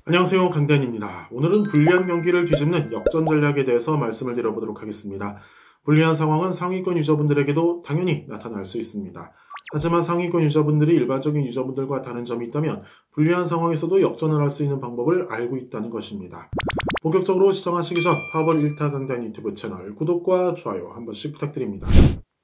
안녕하세요, 강단입니다. 오늘은 불리한 경기를 뒤집는 역전 전략에 대해서 말씀을 드려보도록 하겠습니다. 불리한 상황은 상위권 유저분들에게도 당연히 나타날 수 있습니다. 하지만 상위권 유저분들이 일반적인 유저분들과 다른 점이 있다면 불리한 상황에서도 역전을 할 수 있는 방법을 알고 있다는 것입니다. 본격적으로 시청하시기 전 파워볼 1타 강단 유튜브 채널 구독과 좋아요 한 번씩 부탁드립니다.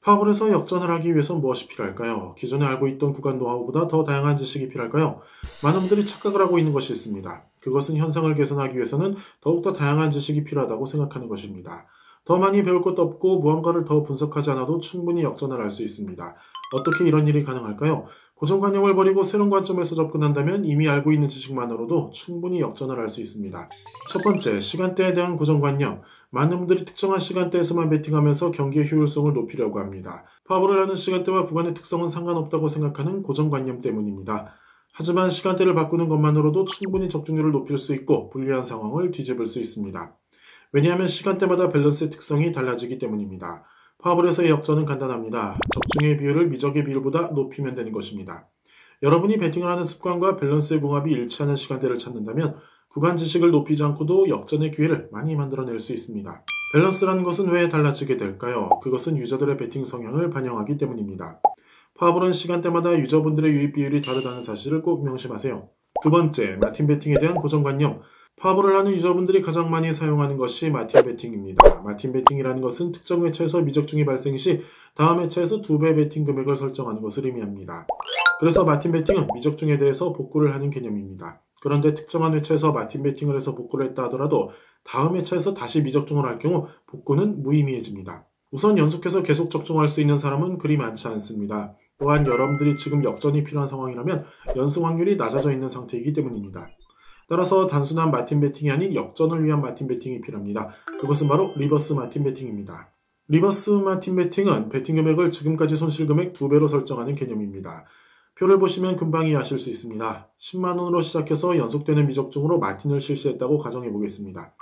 파워볼에서 역전을 하기 위해선 무엇이 필요할까요? 기존에 알고 있던 구간 노하우보다 더 다양한 지식이 필요할까요? 많은 분들이 착각을 하고 있는 것이 있습니다. 그것은 현상을 개선하기 위해서는 더욱더 다양한 지식이 필요하다고 생각하는 것입니다. 더 많이 배울 것도 없고 무언가를 더 분석하지 않아도 충분히 역전을 할 수 있습니다. 어떻게 이런 일이 가능할까요? 고정관념을 버리고 새로운 관점에서 접근한다면 이미 알고 있는 지식만으로도 충분히 역전을 할 수 있습니다. 첫 번째, 시간대에 대한 고정관념. 많은 분들이 특정한 시간대에서만 배팅하면서 경기의 효율성을 높이려고 합니다. 파워볼을 하는 시간대와 구간의 특성은 상관없다고 생각하는 고정관념 때문입니다. 하지만 시간대를 바꾸는 것만으로도 충분히 적중률을 높일 수 있고 불리한 상황을 뒤집을 수 있습니다. 왜냐하면 시간대마다 밸런스의 특성이 달라지기 때문입니다. 파워볼에서의 역전은 간단합니다. 적중의 비율을 미적의 비율보다 높이면 되는 것입니다. 여러분이 배팅을 하는 습관과 밸런스의 궁합이 일치하는 시간대를 찾는다면 구간 지식을 높이지 않고도 역전의 기회를 많이 만들어낼 수 있습니다. 밸런스라는 것은 왜 달라지게 될까요? 그것은 유저들의 배팅 성향을 반영하기 때문입니다. 파워볼은 시간대마다 유저분들의 유입 비율이 다르다는 사실을 꼭 명심하세요. 두 번째, 마틴 배팅에 대한 고정관념. 파워볼을 하는 유저분들이 가장 많이 사용하는 것이 마틴 배팅입니다. 마틴 배팅이라는 것은 특정 회차에서 미적중이 발생 시 다음 회차에서 2배 배팅 금액을 설정하는 것을 의미합니다. 그래서 마틴 배팅은 미적중에 대해서 복구를 하는 개념입니다. 그런데 특정한 회차에서 마틴 배팅을 해서 복구를 했다 하더라도 다음 회차에서 다시 미적중을 할 경우 복구는 무의미해집니다. 우선 연속해서 계속 적중할 수 있는 사람은 그리 많지 않습니다. 또한 여러분들이 지금 역전이 필요한 상황이라면 연승 확률이 낮아져 있는 상태이기 때문입니다. 따라서 단순한 마틴 배팅이 아닌 역전을 위한 마틴 배팅이 필요합니다. 그것은 바로 리버스 마틴 배팅입니다. 리버스 마틴 배팅은 배팅 금액을 지금까지 손실 금액 2배로 설정하는 개념입니다. 표를 보시면 금방 이해하실 수 있습니다. 10만원으로 시작해서 연속되는 미적중으로 마틴을 실시했다고 가정해 보겠습니다.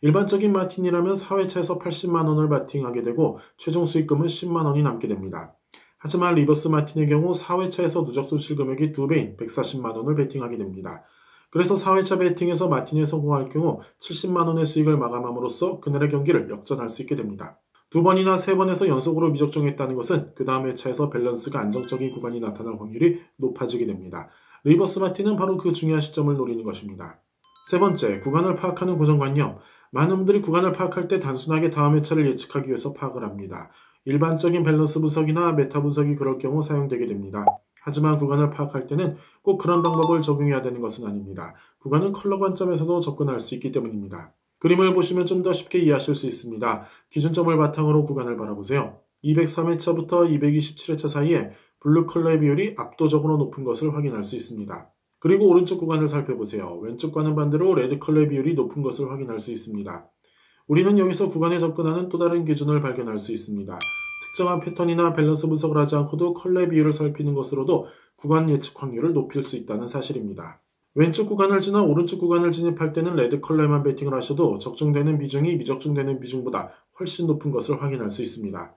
일반적인 마틴이라면 4회차에서 80만원을 배팅하게 되고 최종 수익금은 10만원이 남게 됩니다. 하지만 리버스 마틴의 경우 4회차에서 누적 손실 금액이 2배인 140만원을 배팅하게 됩니다. 그래서 4회차 배팅에서 마틴에 성공할 경우 70만원의 수익을 마감함으로써 그날의 경기를 역전할 수 있게 됩니다. 2번이나 3번에서 연속으로 미적중했다는 것은 그 다음 회차에서 밸런스가 안정적인 구간이 나타날 확률이 높아지게 됩니다. 리버스 마틴은 바로 그 중요한 시점을 노리는 것입니다. 세 번째, 구간을 파악하는 고정관념. 많은 분들이 구간을 파악할 때 단순하게 다음 회차를 예측하기 위해서 파악을 합니다. 일반적인 밸런스 분석이나 메타 분석이 그럴 경우 사용되게 됩니다. 하지만 구간을 파악할 때는 꼭 그런 방법을 적용해야 되는 것은 아닙니다. 구간은 컬러 관점에서도 접근할 수 있기 때문입니다. 그림을 보시면 좀 더 쉽게 이해하실 수 있습니다. 기준점을 바탕으로 구간을 바라보세요. 203회차부터 227회차 사이에 블루 컬러의 비율이 압도적으로 높은 것을 확인할 수 있습니다. 그리고 오른쪽 구간을 살펴보세요. 왼쪽과는 반대로 레드 컬러의 비율이 높은 것을 확인할 수 있습니다. 우리는 여기서 구간에 접근하는 또 다른 기준을 발견할 수 있습니다. 특정한 패턴이나 밸런스 분석을 하지 않고도 컬러의 비율을 살피는 것으로도 구간 예측 확률을 높일 수 있다는 사실입니다. 왼쪽 구간을 지나 오른쪽 구간을 진입할 때는 레드 컬러에만 배팅을 하셔도 적중되는 비중이 미적중되는 비중보다 훨씬 높은 것을 확인할 수 있습니다.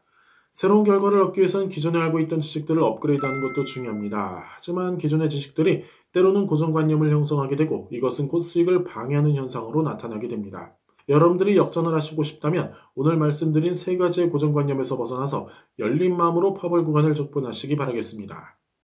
새로운 결과를 얻기 위해서는 기존에 알고 있던 지식들을 업그레이드하는 것도 중요합니다. 하지만 기존의 지식들이 때로는 고정관념을 형성하게 되고 이것은 곧 수익을 방해하는 현상으로 나타나게 됩니다. 여러분들이 역전을 하시고 싶다면 오늘 말씀드린 3가지의 고정관념에서 벗어나서 열린 마음으로 파워볼 구간을 접근하시기 바라겠습니다.